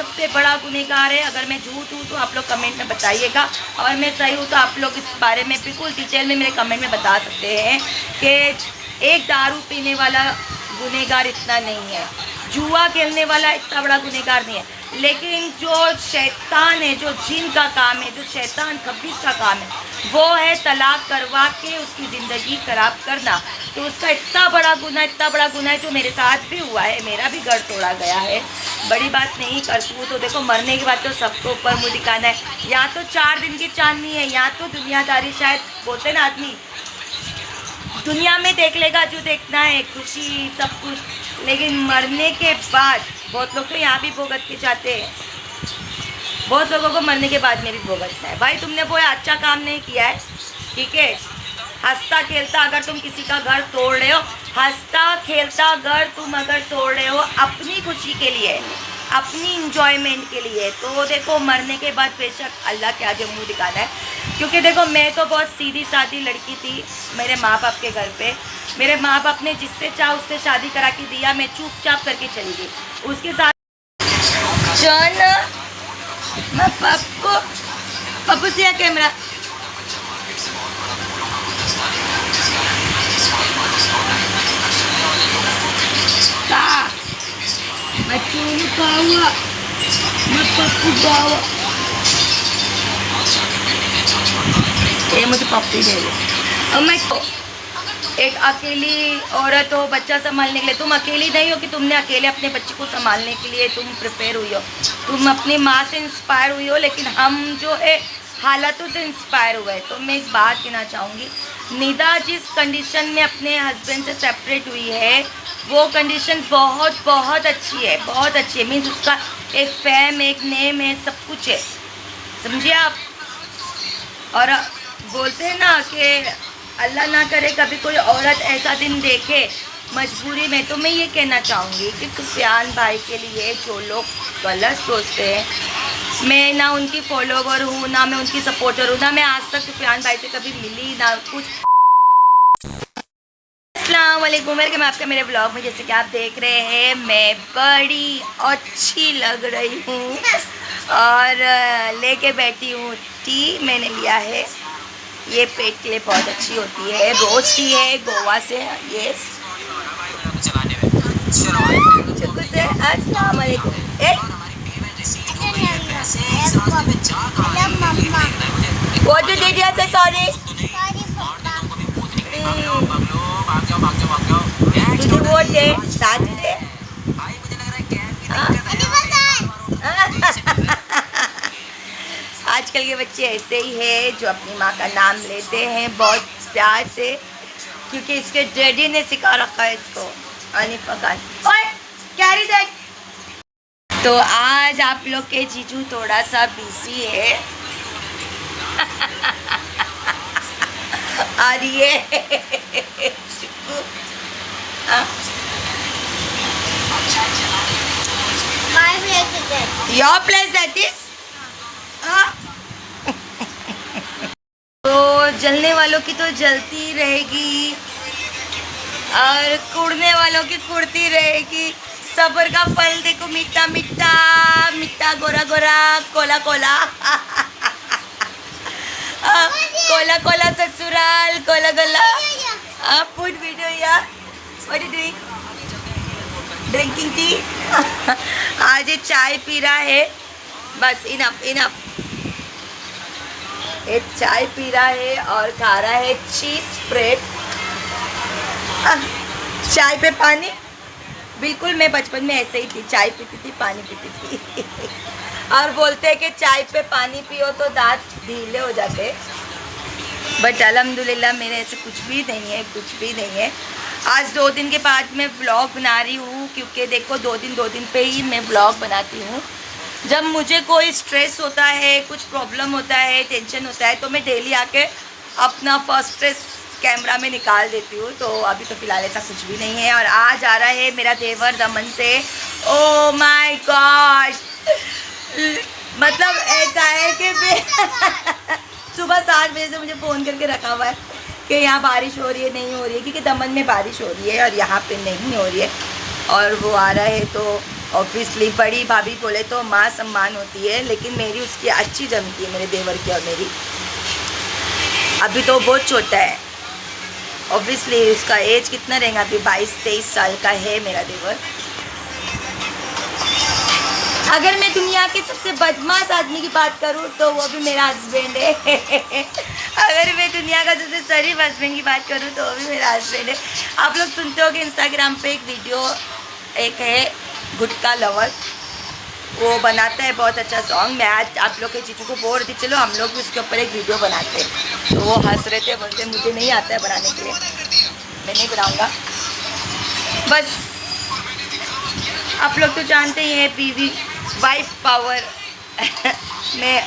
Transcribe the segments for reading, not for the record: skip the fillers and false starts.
सबसे बड़ा गुनहगार है? अगर मैं झूठ हूँ तो आप लोग कमेंट में बताइएगा, और मैं सही हूँ तो आप लोग इस बारे में बिल्कुल डिटेल में मेरे कमेंट में बता सकते हैं कि एक दारू पीने वाला गुनहगार इतना नहीं है, जुआ खेलने वाला इतना बड़ा गुनहगार नहीं है, लेकिन जो शैतान है, जो जिन का काम है, जो शैतान खबीस का काम है, वो है तलाक करवा के उसकी ज़िंदगी ख़राब करना। तो उसका इतना बड़ा गुनाह है जो मेरे साथ भी हुआ है, मेरा भी घर तोड़ा गया है। बड़ी बात नहीं करती हूँ तो देखो, मरने के बाद तो सबको ऊपर मुँह दिखाना है। या तो 4 दिन की चांदनी है, या तो दुनियादारी, शायद बोलते ना आदमी दुनिया में देख लेगा जो देखना है, खुशी सब कुछ, लेकिन मरने के बाद बहुत लोग तो यहाँ भी भुगत के जाते हैं। बहुत लोगों को मरने के बाद में भी भुगतना है। भाई तुमने कोई अच्छा काम नहीं किया है, ठीक है? हंसता खेलता अगर तुम किसी का घर तोड़ रहे हो, हंसता खेलता घर तुम अगर तोड़ रहे हो अपनी खुशी के लिए, अपनी इंजॉयमेंट के लिए, तो देखो मरने के बाद बेशक अल्लाह के आगे मुंह दिखाना है। क्योंकि देखो मैं तो बहुत सीधी सादी लड़की थी मेरे माँ बाप के घर पे। मेरे माँ बाप ने जिससे चाह उससे शादी करा के दिया, मैं चुपचाप करके चली गई उसके साथ। मैं पप्पू से कैमरा मैं चूरू खाऊंगा, मैं पप्पू खाऊंगा, ये मुझे पप्पी दे दे। और मैं एक अकेली औरत हो बच्चा संभालने के लिए, तुम अकेली नहीं हो कि तुमने अकेले अपने बच्चे को संभालने के लिए तुम प्रिपेयर हुई हो, तुम अपनी माँ से इंस्पायर हुई हो, लेकिन हम जो है हालातों से इंस्पायर हुए। तो मैं एक बात कहना चाहूँगी, निदा जिस कंडीशन में अपने हस्बैंड से सेपरेट हुई है वो कंडीशन बहुत बहुत अच्छी है, बहुत अच्छी है। मीन्स उसका एक फैम, एक नेम है, सब कुछ है, समझिए आप। और बोलते हैं ना कि अल्लाह ना करे कभी कोई औरत ऐसा दिन देखे मजबूरी में। तो मैं ये कहना चाहूँगी कि सुफियान भाई के लिए जो लोग गलत सोचते हैं, मैं ना उनकी फॉलोवर हूँ, ना मैं उनकी सपोर्टर हूँ, ना मैं आज तक सुफियान भाई से कभी मिली, ना कुछ। अस्सलाम वालेकुम, वेलकम आपका मेरे ब्लॉग में। जैसे कि आप देख रहे हैं मैं बड़ी अच्छी लग रही हूँ और लेके बैठी हूँ टी। मैंने लिया है, ये पेट के लिए बहुत अच्छी होती है, रोज टी है गोवा से। ये अस्सलाम वालेकुम। What did you say? Sorry. तुझे वोट दे साथ दे। आजकल के बच्चे ऐसे ही है जो अपनी माँ का नाम लेते हैं बहुत प्यार से, क्योंकि इसके डैडी ने सिखा रखा है इसको। अनिफा खान ओए कैरी दैट। तो आज आप लोग के जीजू थोड़ा सा बिजी है और ये योर प्लेस दैट इज। तो जलने वालों की तो जलती रहेगी और कुड़ने वालों की कुड़ती रहेगी। सब्र का फल देखो, मीठा मीठा, मीठा Gora Gora, Cola Cola Cola Cola ससुराल, कोला कोला। फूड वीडियो या what you doing? Drinking tea. आज ये चाय पी रहा है, बस इनफ इनफ। ये चाय पी रहा है और खा रहा है चीज स्प्रेड। चाय पे पानी, बिल्कुल मैं बचपन में ऐसे ही थी, चाय पीती थी पानी पीती थी और बोलते हैं कि चाय पे पानी पियो तो दांत ढीले हो जाते, बट अल्हम्दुलिल्लाह मेरे ऐसे कुछ भी नहीं है, कुछ भी नहीं है। आज 2 दिन के बाद मैं व्लॉग बना रही हूँ, क्योंकि देखो 2 दिन पे ही मैं व्लॉग बनाती हूँ। जब मुझे कोई स्ट्रेस होता है, कुछ प्रॉब्लम होता है, टेंशन होता है, तो मैं डेली आके अपना फर्स्ट स्ट्रेस कैमरा में निकाल देती हूँ। तो अभी तो फ़िलहाल ऐसा कुछ भी नहीं है। और आज आ रहा है मेरा देवर दमन से। ओ माय गॉड, मतलब ऐसा है कि सुबह 7 बजे से मुझे फ़ोन करके रखा हुआ है कि यहाँ बारिश हो रही है, नहीं हो रही है, क्योंकि दमन में बारिश हो रही है और यहाँ पे नहीं हो रही है। और वो आ रहा है तो ऑब्वियसली बड़ी भाभी बोले तो माँ सम्मान होती है, लेकिन मेरी उसकी अच्छी जमती है, मेरे देवर की और मेरी। अभी तो बहुत छोटा है, ऑब्वियसली उसका एज कितना रहेगा, अभी 22-23 साल का है मेरा देवर। अगर मैं दुनिया के सबसे बदमाश आदमी की बात करूं तो वो भी मेरा हस्बैंड है। अगर मैं दुनिया का सबसे शरीफ हस्बैंड की बात करूं तो वो भी मेरा हस्बैंड है। आप लोग सुनते हो कि इंस्टाग्राम पे एक वीडियो एक है गुटका लवर, वो बनाता है बहुत अच्छा सॉन्ग। मैं आज आप लोग के चीज़ों को बोल रही थी, चलो हम लोग भी उसके ऊपर एक वीडियो बनाते हैं। तो वो हंस रहे थे, बोलते मुझे नहीं आता है बनाने के लिए, मैं नहीं बनाऊँगा। बस आप लोग तो जानते ही हैं बीवी वाइफ पावर। मैं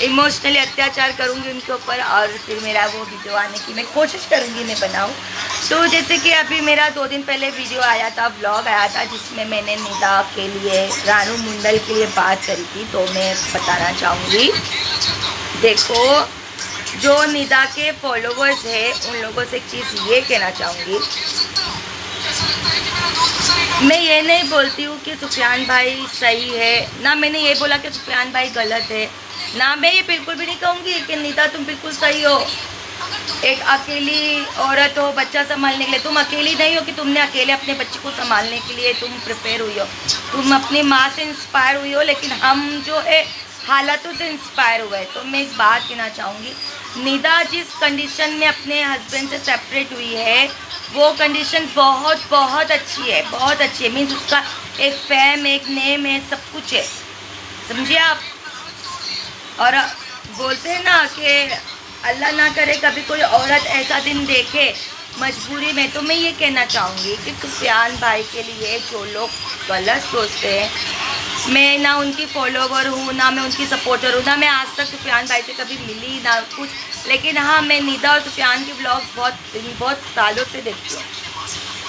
इमोशनली अत्याचार करूँगी उनके ऊपर और फिर मेरा वो वीडियो आने की मैं कोशिश करूँगी, मैं बनाऊँ। तो जैसे कि अभी मेरा 2 दिन पहले वीडियो आया था, व्लॉग आया था, जिसमें मैंने निदा के लिए, रानू मंडल के लिए बात करी थी। तो मैं बताना चाहूँगी, देखो जो निदा के फॉलोवर्स है उन लोगों से एक चीज़ ये कहना चाहूँगी, मैं ये नहीं बोलती हूँ कि सुफियान भाई सही है, ना मैंने ये बोला कि सुफियान भाई गलत है, ना मैं ये बिल्कुल भी नहीं कहूँगी कि निदा तुम बिल्कुल सही हो। एक अकेली औरत हो, बच्चा संभालने के लिए, तुम अकेली नहीं हो कि तुमने अकेले अपने बच्चे को संभालने के लिए तुम प्रिपेयर हुई हो, तुम अपनी माँ से इंस्पायर हुई हो, लेकिन हम जो है हालातों से इंस्पायर हुए। तो मैं एक बात कहना चाहूँगी, निदा जिस कंडीशन में अपने हस्बैंड से सेपरेट हुई है वो कंडीशन बहुत बहुत अच्छी है, बहुत अच्छी है। मीन्स उसका एक फैम, एक नेम है, सब कुछ है, समझिए आप। और बोलते हैं ना कि अल्लाह ना करे कभी कोई औरत ऐसा दिन देखे मजबूरी में। तो मैं ये कहना चाहूँगी कि सुफियान भाई के लिए जो लोग गलत सोचते हैं, मैं ना उनकी फॉलोवर हूँ, ना मैं उनकी सपोर्टर हूँ, ना मैं आज तक सुफियान भाई से कभी मिली ना कुछ, लेकिन हाँ मैं निदा और सुफियान के ब्लॉग्स बहुत सालों से देखती हूँ।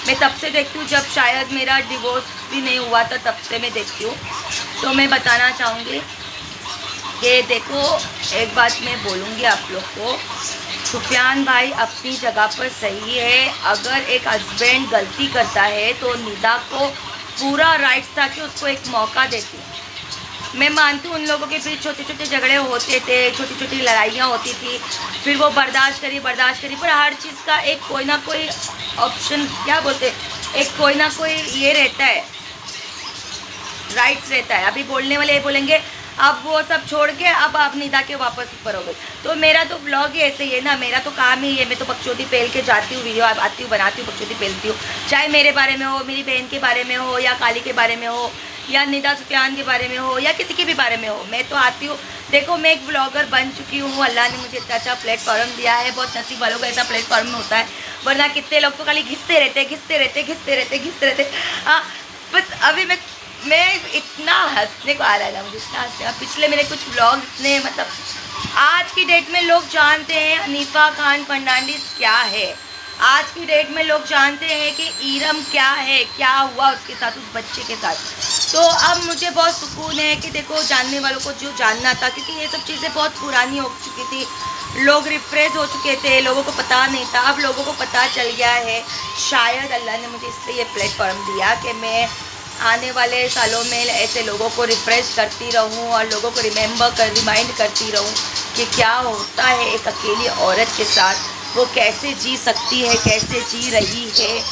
मैं तब से देखती हूँ जब शायद मेरा डिवोर्स भी नहीं हुआ था, तब से मैं देखती हूँ। तो मैं बताना चाहूँगी कि देखो एक बात मैं बोलूँगी आप लोग को, सुफियान भाई अपनी जगह पर सही है। अगर एक हस्बैंड गलती करता है तो निदा को पूरा राइट्स था कि उसको एक मौका देती। मैं मानती हूँ उन लोगों के बीच छोटे छोटे झगड़े होते थे, छोटी छोटी लड़ाइयाँ होती थी, फिर वो बर्दाश्त करी, पर हर चीज़ का एक कोई ना कोई ऑप्शन, क्या बोलते, एक कोई ना कोई ये रहता है, राइट्स रहता है। अभी बोलने वाले ये बोलेंगे अब वो सब छोड़ के अब आप निदा के वापस ऊपर हो गए। तो मेरा तो ब्लॉग ही ऐसे ही है ना, मेरा तो काम ही है, मैं तो बकचोदी पेल के जाती हूँ, वीडियो आती हूँ, बनाती हूँ, बकचोदी पेलती हूँ, चाहे मेरे बारे में हो, मेरी बहन के बारे में हो, या काली के बारे में हो, या निदा सुफियान के बारे में हो, या किसी के भी बारे में हो, मैं तो आती हूँ। देखो मैं एक ब्लॉगर बन चुकी हूँ, अल्लाह ने मुझे इतना अच्छा प्लेटफॉर्म दिया है, बहुत नसीब वालों का ऐसा प्लेटफॉर्म होता है, वरना कितने लोग तो खाली घिसते रहते। हाँ बस अभी मैं इतना हंसने को आ रहा है ना, मुझे इतना हंसने। पिछले मेरे कुछ व्लॉग इतने, मतलब आज की डेट में लोग जानते हैं हनीफा खान फर्नांडिस क्या है, आज की डेट में लोग जानते हैं कि ईरम क्या है, क्या हुआ उसके साथ, उस बच्चे के साथ। तो अब मुझे बहुत सुकून है कि देखो जानने वालों को जो जानना था, क्योंकि ये सब चीज़ें बहुत पुरानी हो चुकी थी, लोग रिफ्रेश हो चुके थे, लोगों को पता नहीं था, अब लोगों को पता चल गया है। शायद अल्लाह ने मुझे इसलिए ये प्लेटफॉर्म दिया कि मैं आने वाले सालों में ऐसे लोगों को रिफ़्रेश करती रहूं और लोगों को रिमाइंड करती रहूं कि क्या होता है एक अकेली औरत के साथ, वो कैसे जी सकती है, कैसे जी रही है,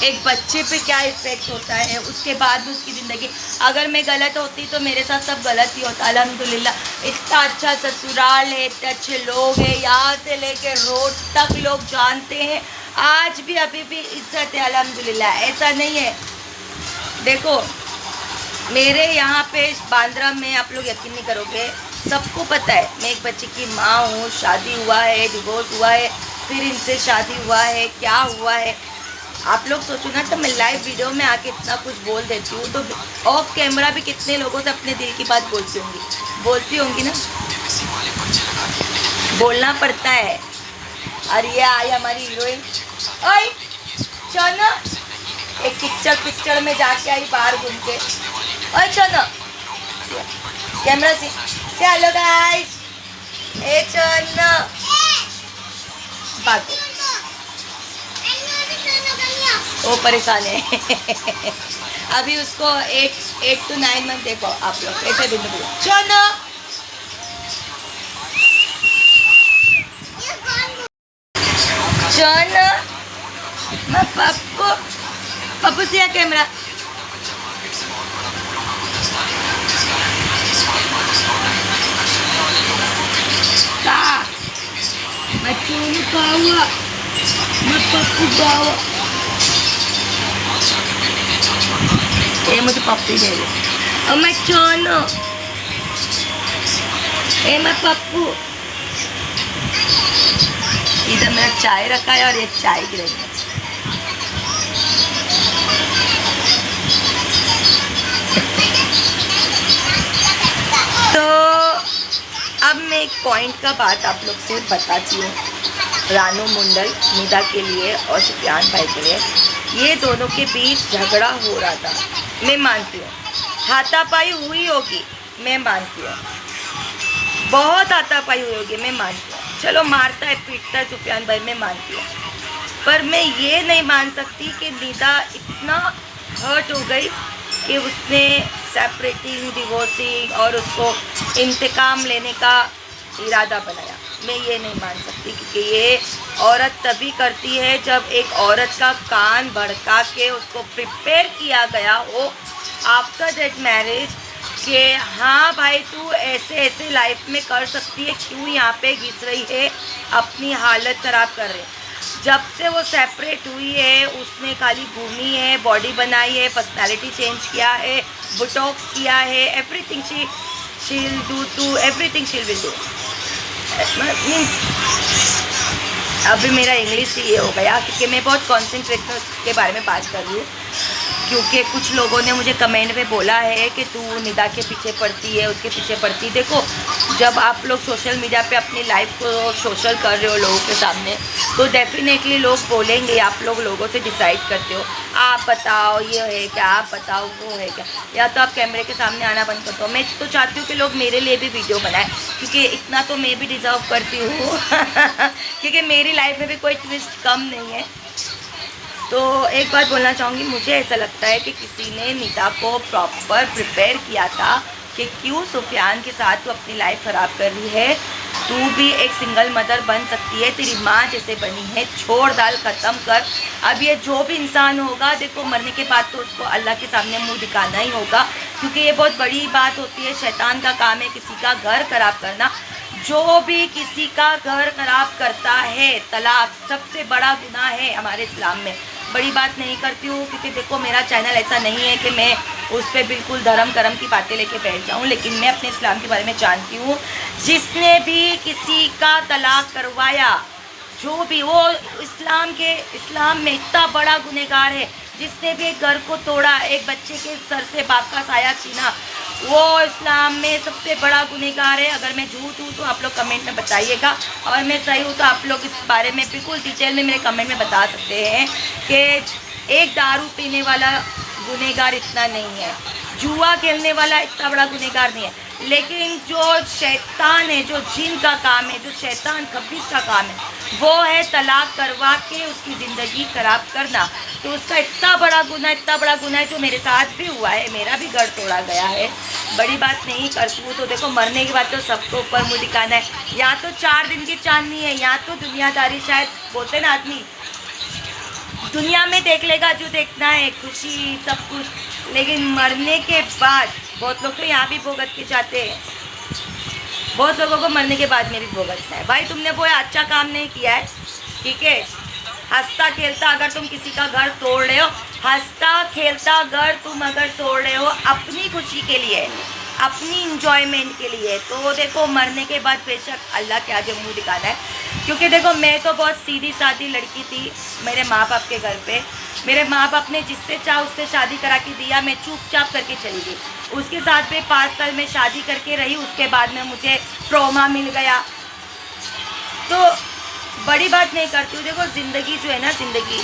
एक बच्चे पे क्या इफ़ेक्ट होता है, उसके बाद भी उसकी ज़िंदगी। अगर मैं गलत होती तो मेरे साथ सब गलत ही होता। अल्हम्दुलिल्लाह इतना अच्छा ससुराल है, इतने अच्छे लोग हैं, यहाँ से लेके रोड तक लोग जानते हैं, आज भी अभी भी इज्जत है अल्हम्दुलिल्लाह। ऐसा नहीं है, देखो मेरे यहाँ पे बांद्रा में, आप लोग यकीन नहीं करोगे, सबको पता है मैं एक बच्चे की माँ हूँ, शादी हुआ है, डिवोर्स हुआ है, फिर इनसे शादी हुआ है, क्या हुआ है। आप लोग सोचो ना, तो मैं लाइव वीडियो में आके इतना कुछ बोल देती हूँ, तो ऑफ कैमरा भी कितने लोगों से अपने दिल की बात बोलती होंगी ना, बोलना पड़ता है। और ये आई हमारी हीरोइन, ओए चलो एक पिक्चर में जाके आई बाहर घूम के, और चलो कैमरा से हेलो गाइस, ए चलो बात वो परेशान है। अभी उसको 8 to 9 मंथ देखो आप लोग कैसे दिन में चलो चलो मैं पप्पू से कैमरा का मैं चोनू पाऊंगा मैं पप्पू पाऊंगा ये मुझे पप्पी दे दे और मैं चोनू ये मैं पप्पू इधर मेरा चाय रखा है और ये चाय गिरेगी तो अब मैं एक पॉइंट का बात आप लोग से बताती हूँ रानू मंडल निदा के लिए और सुफियान भाई के लिए। ये दोनों के बीच झगड़ा हो रहा था, मैं मानती हूँ हाथापाई हुई होगी, मैं मानती हूँ बहुत हाथापाई हुई होगी, मैं मानती हूँ चलो मारता है पीटता है सुफियान भाई, मैं मानती हूँ पर मैं ये नहीं मान सकती कि निदा इतना हर्ट हो गई कि उसने सेपरेटिंग डिवोर्सिंग और उसको इंतकाम लेने का इरादा बनाया। मैं ये नहीं मान सकती क्योंकि ये औरत तभी करती है जब एक औरत का कान भड़का के उसको प्रिपेयर किया गया हो आफ्टर दैट मैरिज कि हाँ भाई तू ऐसे ऐसे लाइफ में कर सकती है, क्यों यहाँ पे घिस रही है, अपनी हालत ख़राब कर रहे। जब से वो सेपरेट हुई है उसने खाली घूमी है, बॉडी बनाई है, पर्सनालिटी चेंज किया है, बोटॉक्स किया है, everything she will do to everything she will do means. अभी मेरा इंग्लिश ये हो गया क्योंकि मैं बहुत कॉन्सेंट्रेट में उसके बारे में बात कर रही हूँ क्योंकि कुछ लोगों ने मुझे कमेंट में बोला है कि तू निदा के पीछे पड़ती है, उसके पीछे पड़ती। देखो जब आप लोग सोशल मीडिया पे अपनी लाइफ को सोशल कर रहे हो लोगों के सामने तो डेफिनेटली लोग बोलेंगे, आप लोग लोगों से डिसाइड करते हो आप बताओ ये है क्या, आप बताओ वो है क्या, या तो आप कैमरे के सामने आना बंद करते हो। मैं तो चाहती हूँ कि लोग मेरे लिए भी वीडियो बनाएं क्योंकि इतना तो मैं भी डिज़र्व करती हूँ क्योंकि मेरी लाइफ में भी कोई ट्विस्ट कम नहीं है। तो एक बात बोलना चाहूँगी, मुझे ऐसा लगता है कि किसी ने निदा को प्रॉपर प्रिपेयर किया था कि क्यों सुफियान के साथ तू अपनी लाइफ ख़राब कर रही है, तू भी एक सिंगल मदर बन सकती है, तेरी माँ जैसे बनी है, छोड़ दाल ख़त्म कर। अब ये जो भी इंसान होगा देखो मरने के बाद तो उसको अल्लाह के सामने मुंह दिखाना ही होगा क्योंकि ये बहुत बड़ी बात होती है, शैतान का काम है किसी का घर ख़राब करना। जो भी किसी का घर ख़राब करता है तलाक सबसे बड़ा गुनाह है हमारे इस्लाम में। बड़ी बात नहीं करती हूँ क्योंकि देखो मेरा चैनल ऐसा नहीं है कि मैं उस पर बिल्कुल धर्म करम की बातें लेके बैठ जाऊँ, लेकिन मैं अपने इस्लाम के बारे में जानती हूँ। जिसने भी किसी का तलाक करवाया, जो भी वो इस्लाम में इतना बड़ा गुनहगार है। जिसने भी एक घर को तोड़ा, एक बच्चे के सर से बाप का साया छीना, वो इस्लाम में सबसे बड़ा गुनहगार है। अगर मैं झूठ हूँ तो आप लोग कमेंट में बताइएगा और मैं सही हूँ तो आप लोग इस बारे में बिल्कुल डिटेल में मेरे कमेंट में बता सकते हैं कि एक दारू पीने वाला गुनहगार इतना नहीं है, जुआ खेलने वाला इतना बड़ा गुनहगार नहीं है, लेकिन जो शैतान है, जो जिन का काम है, जो शैतान खबीस का काम है, वो है तलाक करवा के उसकी ज़िंदगी ख़राब करना। तो उसका इतना बड़ा गुनाह है जो मेरे साथ भी हुआ है, मेरा भी घर तोड़ा गया है। बड़ी बात नहीं करती हूँ तो देखो मरने के बाद तो सबको ऊपर मुँह दिखाना है। यहाँ तो 4 दिन की चांदनी है, यहाँ तो दुनियादारी शायद बोलते ना आदमी दुनिया में देख लेगा जो देखना है, खुशी सब कुछ, लेकिन मरने के बाद बहुत लोग तो यहाँ भी भुगत के जाते हैं। बहुत लोगों को मरने के बाद में भी भुगतना है। भाई तुमने वो अच्छा काम नहीं किया है, ठीक है। हंसता खेलता अगर तुम किसी का घर तोड़ रहे हो, हंसता खेलता घर तुम अगर तोड़ रहे हो अपनी खुशी के लिए, अपनी इंजॉयमेंट के लिए, तो देखो मरने के बाद बेशक अल्लाह के आगे मुंह दिखाना है। क्योंकि देखो मैं तो बहुत सीधी सादी लड़की थी मेरे माँ बाप के घर पे। मेरे माँ बाप ने जिससे चाह उससे शादी करा के दिया, मैं चुपचाप करके चली गई। उसके साथ में 5 साल में शादी करके रही, उसके बाद में मुझे ट्रॉमा मिल गया। तो बड़ी बात नहीं करती हूँ। देखो ज़िंदगी जो है ना, ज़िंदगी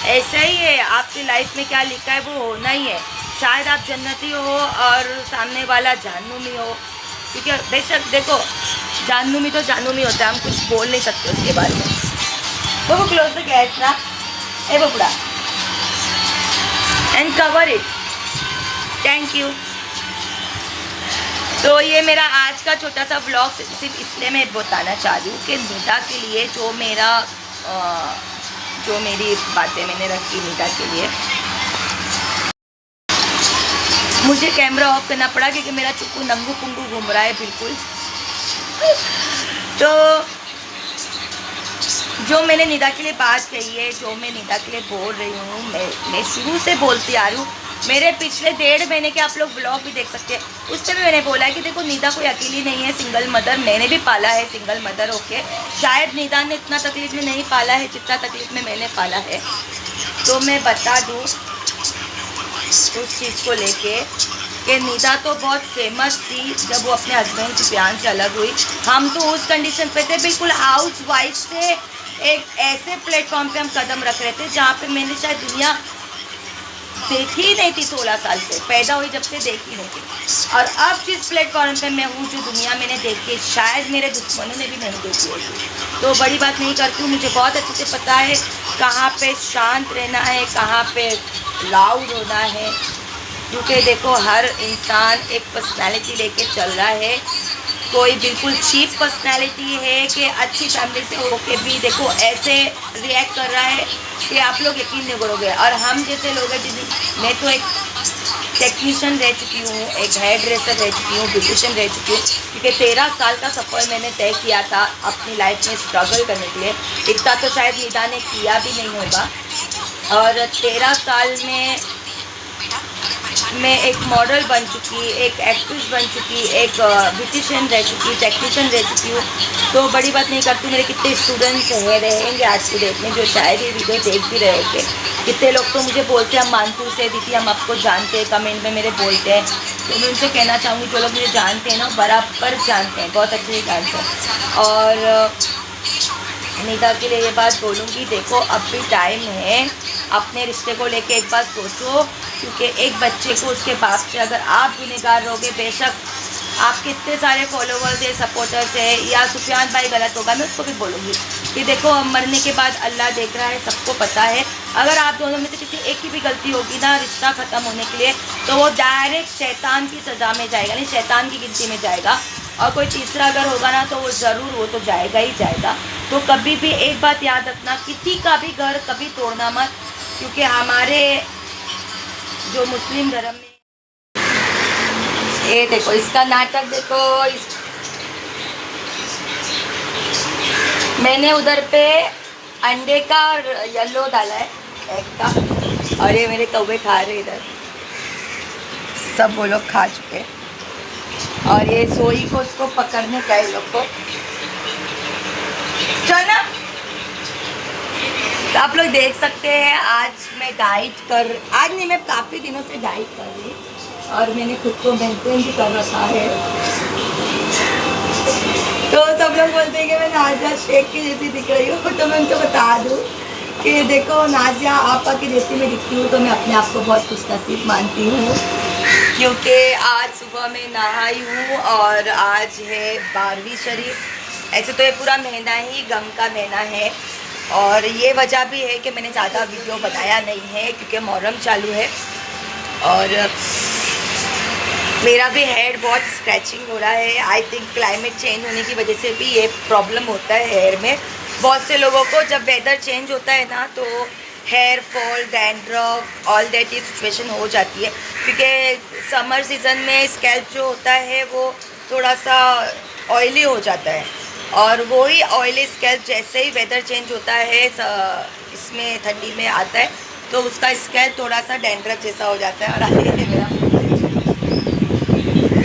ऐसा ही है, आपकी लाइफ में क्या लिखा है वो होना ही है। शायद आप जन्नती हो और सामने वाला जहन्नुमी हो, क्योंकि बेशक देखो जहन्नुमी तो जहन्नुमी होता है, हम कुछ बोल नहीं सकते उसके बारे में। वो क्लोज द गैस ना, ए वो बुढ़ा and cover it. Thank you. तो ये मेरा आज का छोटा सा व्लॉग सिर्फ इसलिए मैं बताना चाह रही हूँ कि निदा के लिए जो मेरी बातें मैंने रखी निदा के लिए, मुझे कैमरा ऑफ करना पड़ा क्योंकि मेरा चुक्कू नंगू पुंगू घूम रहा है बिल्कुल। तो जो मैंने निदा के लिए बात कही है, जो मैं निदा के लिए बोल रही हूँ, मैं शुरू से बोलती आ रही हूँ। मेरे पिछले 1.5 महीने के आप लोग व्लॉग भी देख सकते हैं, उसमें भी मैंने बोला है कि देखो निदा कोई अकेली नहीं है, सिंगल मदर। मैंने भी पाला है सिंगल मदर होके। शायद निदा ने इतना तकलीफ में नहीं पाला है जितना तकलीफ में मैंने पाला है। तो मैं बता दूँ उस चीज़ को लेके कि निदा तो बहुत फेमस थी जब वो अपने हस्बैंड सुफियान से अलग हुई। हम तो उस कंडीशन पे थे, बिल्कुल हाउस वाइफ से एक ऐसे प्लेटफॉर्म पे हम कदम रख रहे थे जहाँ पे मैंने शायद दुनिया देखी ही नहीं थी। 16 साल से पैदा हुई जब से देखी नहीं थी। और अब जिस प्लेटफॉर्म पे मैं हूँ, जो दुनिया मैंने देखी, शायद मेरे दुश्मनों ने भी नहीं देखी होगी। तो बड़ी बात नहीं करती हूँ, मुझे बहुत अच्छे से पता है कहाँ पे शांत रहना है, कहाँ पे लाउड होना है। क्योंकि देखो हर इंसान एक पर्सनैलिटी लेके चल रहा है। कोई बिल्कुल चीप पर्सनैलिटी है कि अच्छी फैमिली से होके भी देखो ऐसे रिएक्ट कर रहा है कि आप लोग यकीन नहीं करोगे। और हम जैसे लोग हैं, मैं तो एक टेक्नीशियन रह चुकी हूँ, एक हेयर ड्रेसर रह चुकी हूँ, ब्यूटिशियन रह चुकी हूँ। क्योंकि 13 साल का सफ़र मैंने तय किया था अपनी लाइफ में स्ट्रगल करने के लिए। इतना तो शायद निदा ने किया भी नहीं होगा। और 13 साल में मैं एक मॉडल बन चुकी, एक एक्ट्रेस बन चुकी, एक ब्यूटिशियन रह चुकी, टेक्नीशियन रह चुकी हूँ। तो बड़ी बात नहीं करती। मेरे कितने स्टूडेंट्स रहेंगे आज की डेट में जो शायद ये वीडियो देख भी रहे होंगे। कितने लोग तो मुझे बोलते हैं हम मानपुर से दीदी हम आपको जानते हैं, कमेंट में मेरे बोलते हैं। तो मैं उनसे कहना चाहूँगी जो लोग मुझे जानते हैं ना, बराबर जानते हैं, बहुत अच्छे से जानते हैं। और निदा के लिए ये बात बोलूँगी, देखो अब भी टाइम है, अपने रिश्ते को लेके एक बार सोचो। क्योंकि एक बच्चे को उसके बाप से अगर आप गुनहगार रहोगे, बेशक आपके इतने सारे फॉलोवर्स है, सपोर्टर्स है, या सुफियान भाई गलत होगा, मैं उसको भी बोलूँगी कि देखो अब मरने के बाद अल्लाह देख रहा है, सबको पता है। अगर आप दोनों में से किसी एक की भी गलती होगी ना रिश्ता ख़त्म होने के लिए, तो वो डायरेक्ट शैतान की सज़ा में जाएगा, नहीं शैतान की गिनती में जाएगा। और कोई तीसरा अगर होगा ना तो वो ज़रूर वो तो जाएगा ही जाएगा। तो कभी भी एक बात याद रखना, किसी का भी घर कभी तोड़ना मत। क्योंकि हमारे जो मुस्लिम धर्म में ये देखो इसका नाटक देखो, मैंने उधर पे अंडे का येलो डाला है एग का, और ये मेरे कौवे खा रहे इधर, सब वो लोग खा चुके। और ये सोई को उसको पकड़ने का ये लोग को चलो। तो आप लोग देख सकते हैं आज मैं आज नहीं, मैं काफ़ी दिनों से डाइट कर रही और मैंने खुद को मेंटेन भी कर रखा है। तो सब लोग बोलते हैं कि मैं नाजिया शेख की जैसी दिख रही हूँ। तो मैं उनको बता दूँ कि देखो नाजिया आपा की जैसी मैं दिखती हूँ तो मैं अपने आप को बहुत खुशनसीब मानती हूँ। क्योंकि आज सुबह मैं नहाई हूँ और आज है 12वीं शरीफ। ऐसे तो ये पूरा महीना ही गम का महीना है और ये वजह भी है कि मैंने ज़्यादा वीडियो बनाया नहीं है क्योंकि मुहर्रम चालू है और मेरा भी हेयर बहुत स्क्रैचिंग हो रहा है। आई थिंक क्लाइमेट चेंज होने की वजह से भी ये प्रॉब्लम होता है हेयर में। बहुत से लोगों को जब वेदर चेंज होता है ना तो hair fall, dandruff, all that ये सिचुएशन हो जाती है। क्योंकि समर सीज़न में स्कैल्प जो होता है वो थोड़ा सा ऑयली हो जाता है और वही ऑयली स्कैल्प जैसे ही वेदर चेंज होता है इसमें ठंडी में आता है तो उसका स्कैल्प थोड़ा सा डैंड्रफ जैसा हो जाता है। और मेरा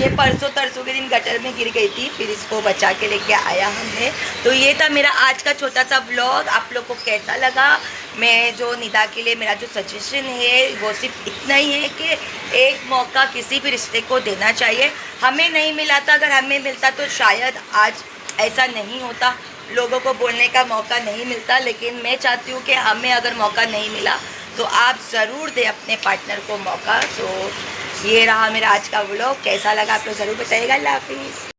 ये परसों तरसों के दिन गटर में गिर गई थी, फिर इसको बचा के लेके आया हमने। तो ये था मेरा आज का छोटा सा व्लॉग। आप लोग को कैसा लगा? मैं जो निदा के लिए मेरा जो सजेशन है वो सिर्फ इतना ही है कि एक मौका किसी भी रिश्ते को देना चाहिए। हमें नहीं मिला था, अगर हमें मिलता तो शायद आज ऐसा नहीं होता, लोगों को बोलने का मौका नहीं मिलता। लेकिन मैं चाहती हूँ कि हमें अगर मौका नहीं मिला तो आप ज़रूर दें अपने पार्टनर को मौका। तो ये रहा मेरा आज का व्लॉग। कैसा लगा आप लोग ज़रूर बताइएगा। अल्लाह हाफिज़।